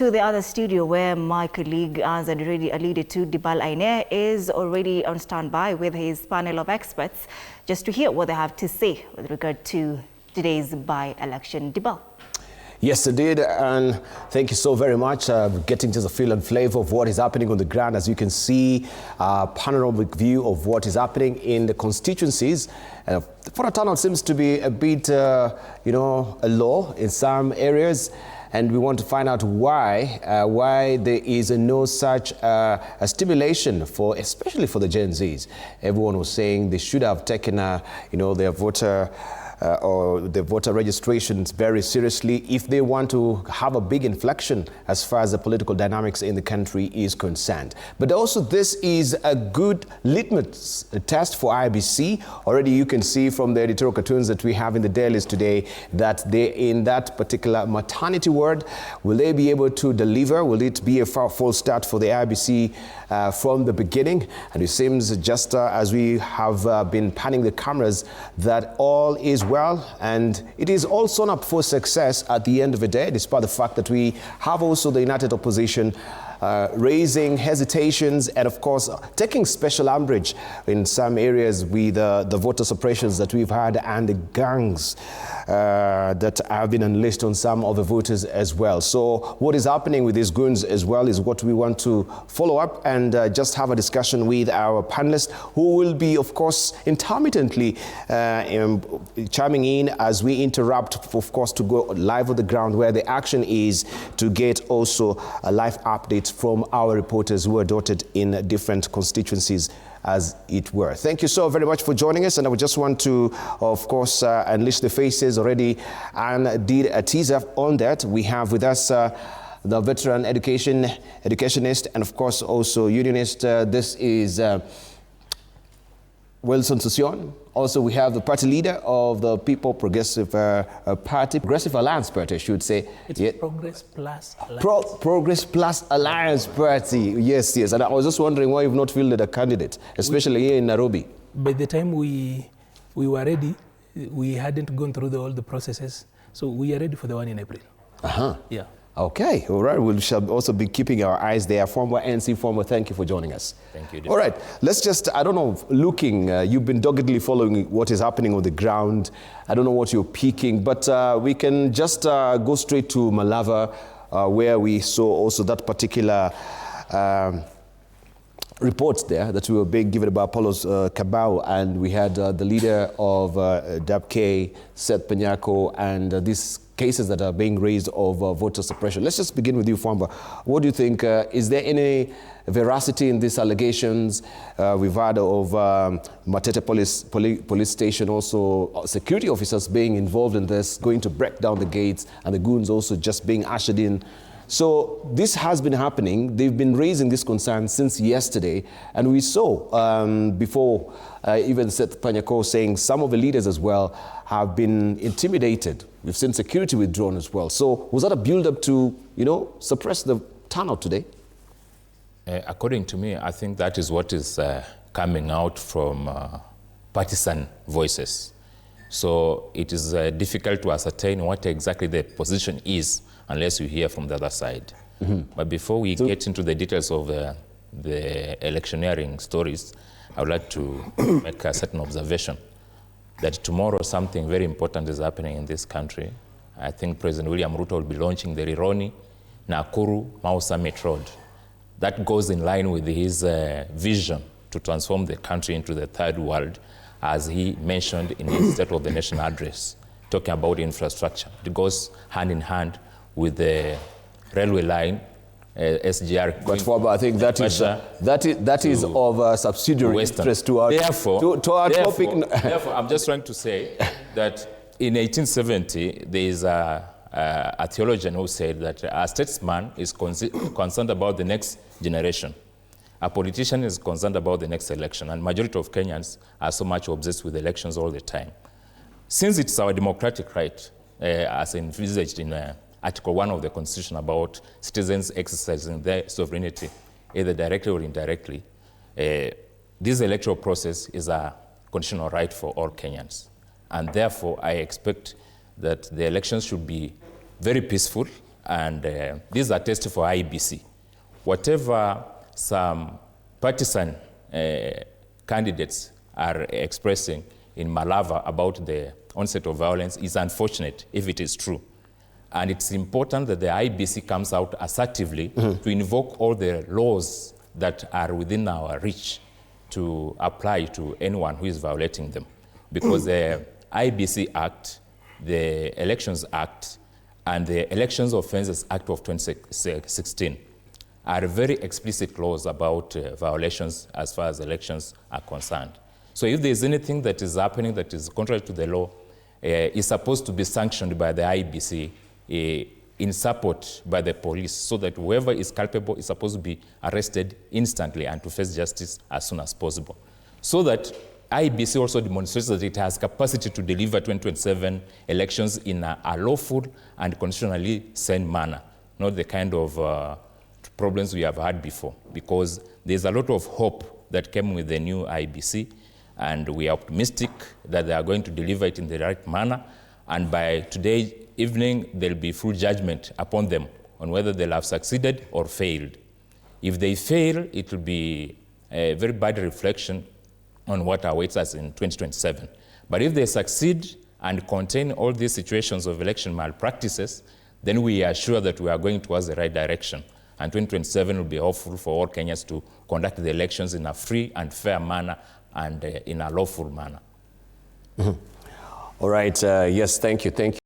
To the other studio where my colleague, as I already alluded to, Dibal Aine, is already on standby with his panel of experts just to hear what they have to say with regard to today's by-election. Dibal. Yes, indeed, and thank you so very much. Getting to the feel and flavor of what is happening on the ground. As you can see, a panoramic view of what is happening in the constituencies. For a turnout seems to be a bit, low in some areas. And we want to find out why there is no such a stimulation for, especially for the Gen Zs. Everyone was saying they should have taken, their voter or the voter registrations very seriously if they want to have a big inflection as far as the political dynamics in the country is concerned. But also this is a good litmus test for IBC. Already you can see from the editorial cartoons that we have in the dailies today that they, in that particular maternity ward, will they be able to deliver? Will it be a full start for the IBC from the beginning? And it seems just as we have been panning the cameras that all is well, and it is all sewn up for success at the end of the day, despite the fact that we have also the united opposition raising hesitations and, of course, taking special umbrage in some areas with the voter suppressions that we've had and the gangs that have been unleashed on some of the voters as well. So what is happening with these goons as well is what we want to follow up and just have a discussion with our panelists, who will be, of course, intermittently chiming in as we interrupt, of course, to go live on the ground where the action is, to get also a live update from our reporters who are dotted in different constituencies, as it were. Thank you so very much for joining us, and I would just want to, of course, unleash the faces already and did a teaser on that. We have with us the veteran educationist and, of course, also unionist. This is Wilson Susion. Also, we have the party leader of the People Progressive Party, Progressive Alliance Party, I should say. It's Progress Plus Alliance. Progress Plus Alliance Party. Yes, yes. And I was just wondering why you've not fielded a candidate, especially here in Nairobi. By the time we were ready, we hadn't gone through all the processes. So we are ready for the one in April. Uh-huh. Yeah. Okay, all right. We shall also be keeping our eyes there. Fwamba NC Fwamba, thank you for joining us. Thank you. All right, let's just, I don't know, you've been doggedly following what is happening on the ground. I don't know what you're peeking, but we can just go straight to Malava, where we saw also that particular report there that we were being given about Apollo's Kabau, and we had the leader of DAPK, Seth Panyako, and these cases that are being raised of voter suppression. Let's just begin with you, Fwamba. What do you think? Is there any veracity in these allegations? We've heard of Matete police station, also security officers being involved in this, going to break down the gates, and the goons also just being ushered in. So this has been happening. They've been raising this concern since yesterday, and we saw before even Seth Panyako saying some of the leaders as well have been intimidated. We've seen security withdrawn as well. So was that a build-up to, suppress the turnout today? According to me, I think that is what is coming out from partisan voices. So it is difficult to ascertain what exactly the position is unless you hear from the other side. Mm-hmm. But before we get into the details of the electioneering stories, I would like to make a certain observation that tomorrow something very important is happening in this country. I think President William Ruto will be launching the Rironi, Nakuru, Mau Summit Road. That goes in line with his vision to transform the country into the third world, as he mentioned in his State of the Nation address, talking about infrastructure. It goes hand in hand with the railway line, SGR. But Fwamba, I think that is of subsidiary Western. interest to our, to our topic. Therefore, I'm just trying to say that in 1870, there is a theologian who said that a statesman is concerned about the next generation. A politician is concerned about the next election, and majority of Kenyans are so much obsessed with elections all the time. Since it's our democratic right, as envisaged in Article 1 of the Constitution about citizens exercising their sovereignty, either directly or indirectly, this electoral process is a constitutional right for all Kenyans. And therefore, I expect that the elections should be very peaceful, And these are tests for IEBC. Whatever some partisan candidates are expressing in Malava about the onset of violence is unfortunate if it is true. And it's important that the IEBC comes out assertively to invoke all the laws that are within our reach to apply to anyone who is violating them. Because the IEBC Act, the Elections Act, and the Elections Offences Act of 2016 are very explicit laws about violations as far as elections are concerned. So if there's anything that is happening that is contrary to the law, it's supposed to be sanctioned by the IEBC in support by the police, so that whoever is culpable is supposed to be arrested instantly and to face justice as soon as possible. So that IEBC also demonstrates that it has capacity to deliver 2027 elections in a lawful and constitutionally sane manner, not the kind of problems we have had before, because there's a lot of hope that came with the new IEBC, and we are optimistic that they are going to deliver it in the right manner, and by today evening there'll be full judgment upon them on whether they'll have succeeded or failed. If they fail, it will be a very bad reflection on what awaits us in 2027. But if they succeed and contain all these situations of election malpractices, then we are sure that we are going towards the right direction. And 2027 will be hopeful for all Kenyans to conduct the elections in a free and fair manner and in a lawful manner. All right. Yes, thank you. Thank you.